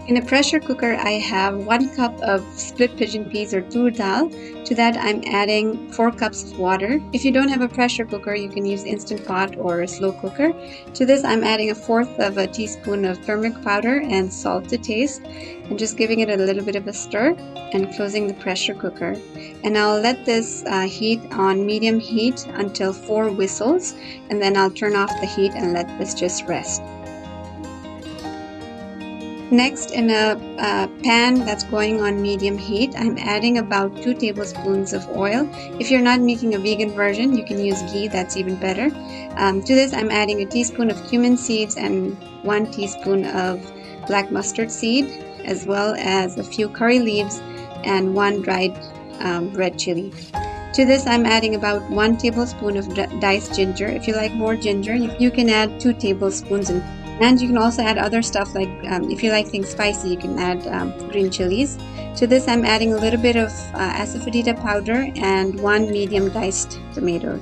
In a pressure cooker, I have 1 cup of split pigeon peas or tur dal. To that, I'm adding 4 cups of water. If you don't have a pressure cooker, you can use Instant Pot or a slow cooker. To this, I'm adding 1/4 of a teaspoon of turmeric powder and salt to taste, and just giving it a little bit of a stir and closing the pressure cooker. And I'll let this heat on medium heat until 4 whistles, and then I'll turn off the heat and let this just rest. Next, in a pan that's going on medium heat, I'm adding about 2 tablespoons of oil. If you're not making a vegan version, you can use ghee, that's even better. To this, I'm adding a teaspoon of cumin seeds and 1 teaspoon of black mustard seed, as well as a few curry leaves and 1 dried red chili. To this, I'm adding about 1 tablespoon of diced ginger. If you like more ginger, you can add 2 tablespoons. And you can also add other stuff like, if you like things spicy, you can add green chilies. To this, I'm adding a little bit of Asafoetida Powder and 1 medium diced tomato.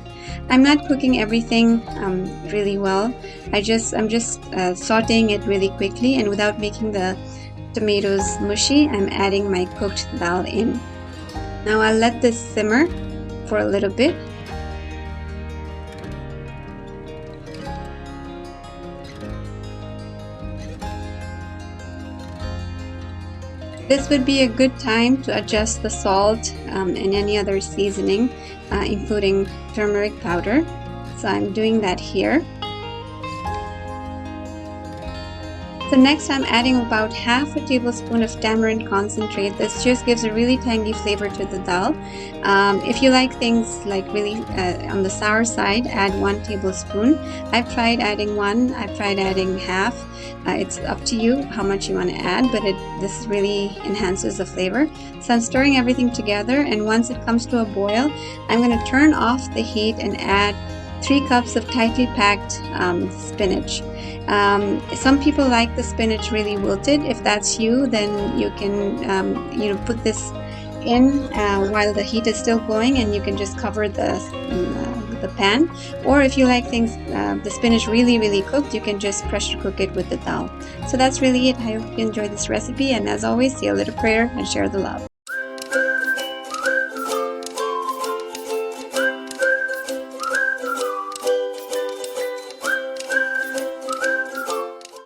I'm not cooking everything really well. I'm just sauteing it really quickly, and without making the tomatoes mushy, I'm adding my cooked dal in. Now I'll let this simmer for a little bit. This would be a good time to adjust the salt and any other seasoning, including turmeric powder. So I'm doing that here. So next, I'm adding about 1/2 tablespoon of Tamarind Concentrate. This just gives a really tangy flavor to the dal. If you like things like really on the sour side, add 1 tablespoon. I've tried adding 1, I've tried adding 1/2. It's up to you how much you want to add, but this really enhances the flavor. So I'm stirring everything together, and once it comes to a boil, I'm going to turn off the heat and add 3 cups of tightly packed spinach. Some people like the spinach really wilted. If that's you, then you can put this in while the heat is still going, and you can just cover the pan. Or if you like things the spinach really cooked, you can just pressure cook it with the dal. So that's really it. I hope you enjoyed this recipe, and as always, say a little prayer and share the love.